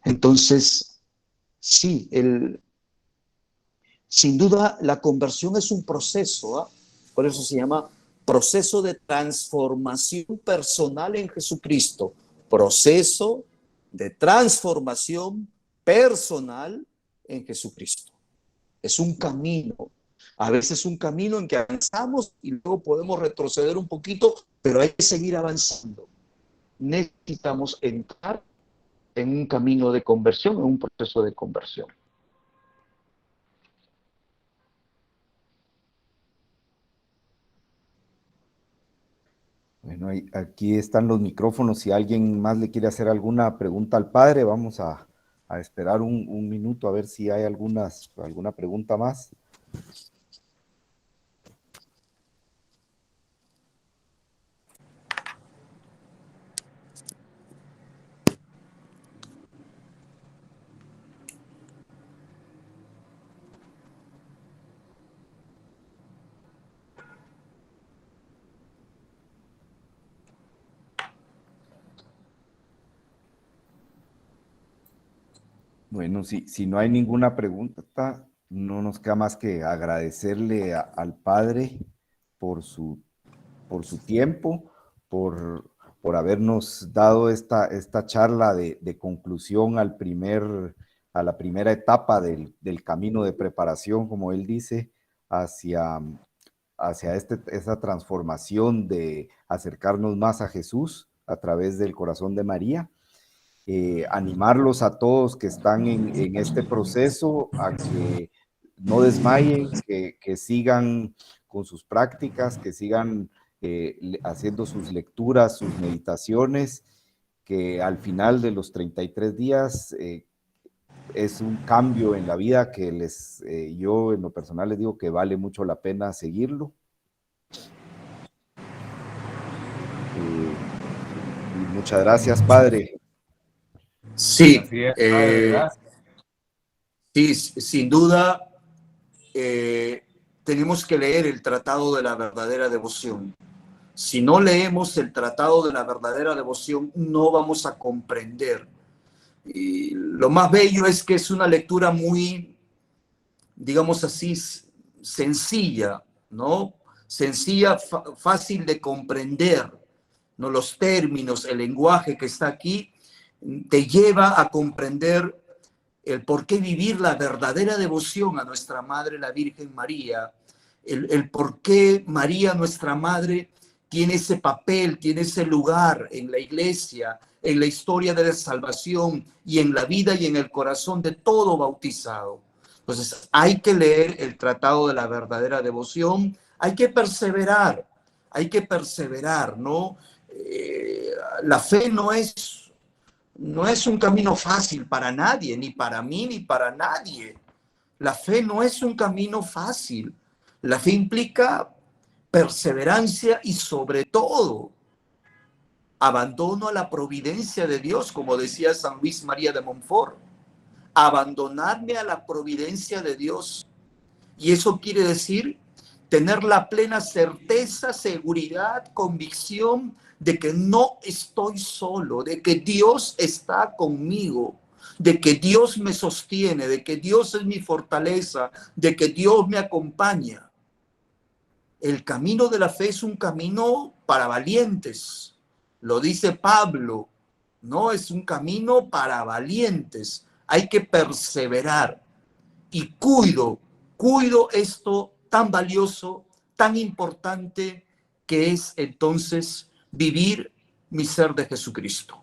Entonces, sí, sin duda la conversión es un proceso, ¿eh? Por eso se llama proceso de transformación personal en Jesucristo. Proceso de transformación personal en Jesucristo. Es un camino. A veces un camino en que avanzamos y luego podemos retroceder un poquito, pero hay que seguir avanzando. Necesitamos entrar en un camino de conversión, en un proceso de conversión. Bueno, aquí están los micrófonos. Si alguien más le quiere hacer alguna pregunta al padre, vamos a esperar un minuto a ver si hay alguna pregunta más. Bueno, si no hay ninguna pregunta, no nos queda más que agradecerle al padre por su, por su tiempo, por habernos dado esta charla de conclusión a la primera etapa del camino de preparación, como él dice, hacia, hacia esa transformación de acercarnos más a Jesús a través del corazón de María. Animarlos a todos que están en este proceso a que no desmayen, que sigan con sus prácticas, que sigan haciendo sus lecturas, sus meditaciones, que al final de los 33 días es un cambio en la vida que yo en lo personal les digo que vale mucho la pena seguirlo. Y muchas gracias, padre. Sí, Así es, padre, gracias. sí, sin duda tenemos que leer el Tratado de la Verdadera Devoción. Si no leemos el Tratado de la Verdadera Devoción, no vamos a comprender. Y lo más bello es que es una lectura muy, digamos así, sencilla, ¿no? Sencilla, fácil de comprender, ¿no? Los términos, el lenguaje que está aquí, te lleva a comprender el por qué vivir la verdadera devoción a nuestra Madre, la Virgen María, el por qué María, nuestra Madre, tiene ese papel, tiene ese lugar en la iglesia, en la historia de la salvación y en la vida y en el corazón de todo bautizado. Entonces, hay que leer el Tratado de la Verdadera Devoción, hay que perseverar, ¿no? La fe no es un camino fácil para nadie, ni para mí, ni para nadie. La fe no es un camino fácil. La fe implica perseverancia y sobre todo abandono a la providencia de Dios, como decía San Luis María de Montfort. Abandonarme a la providencia de Dios. Y eso quiere decir tener la plena certeza, seguridad, convicción de que no estoy solo, de que Dios está conmigo, de que Dios me sostiene, de que Dios es mi fortaleza, de que Dios me acompaña. El camino de la fe es un camino para valientes, lo dice Pablo, no es un camino para valientes, hay que perseverar. Y cuido esto tan valioso, tan importante que es entonces vivir mi ser de Jesucristo.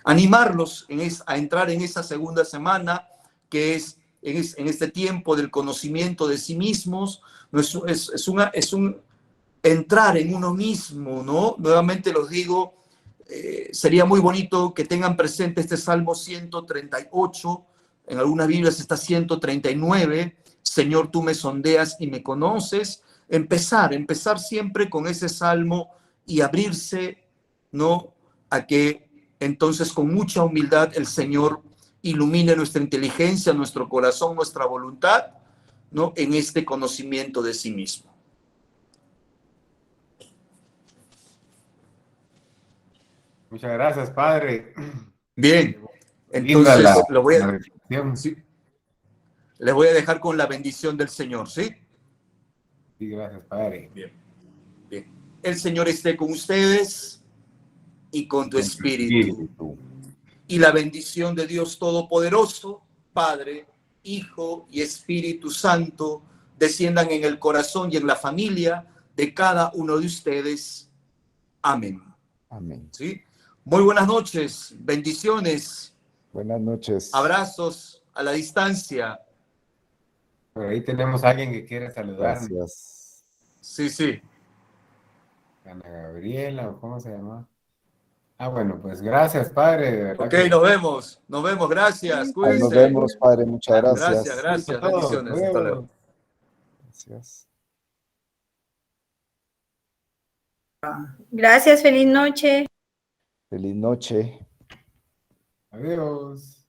Animarlos a entrar en esa segunda semana que es en este tiempo del conocimiento de sí mismos. No es un entrar en uno mismo, ¿no? Nuevamente los digo, sería muy bonito que tengan presente este Salmo 138, en algunas Biblias está 139, Señor, tú me sondeas y me conoces. Empezar siempre con ese Salmo y abrirse, ¿no? A que entonces con mucha humildad el Señor ilumine nuestra inteligencia, nuestro corazón, nuestra voluntad, ¿no? En este conocimiento de sí mismo. Muchas gracias, padre. Bien, Linda entonces la reflexión. sí, les voy a dejar con la bendición del Señor, ¿sí? Sí, gracias, padre. Bien, bien. El Señor esté con ustedes y con tu espíritu. Y la bendición de Dios Todopoderoso, Padre, Hijo y Espíritu Santo, desciendan en el corazón y en la familia de cada uno de ustedes. Amén. Amén. ¿Sí? Muy buenas noches, bendiciones, Buenas noches. abrazos a la distancia. Por ahí tenemos a alguien que quiere saludarnos. Gracias. Sí, sí. Ana Gabriela, ¿o cómo se llama? Ah, bueno, pues gracias, padre. De verdad Ok, que... nos vemos, gracias, Nos cuídense. vemos, padre. Muchas Gracias, gracias. gracias, A todos, bendiciones, hasta luego. Gracias. Gracias, feliz noche. Feliz noche. Adiós.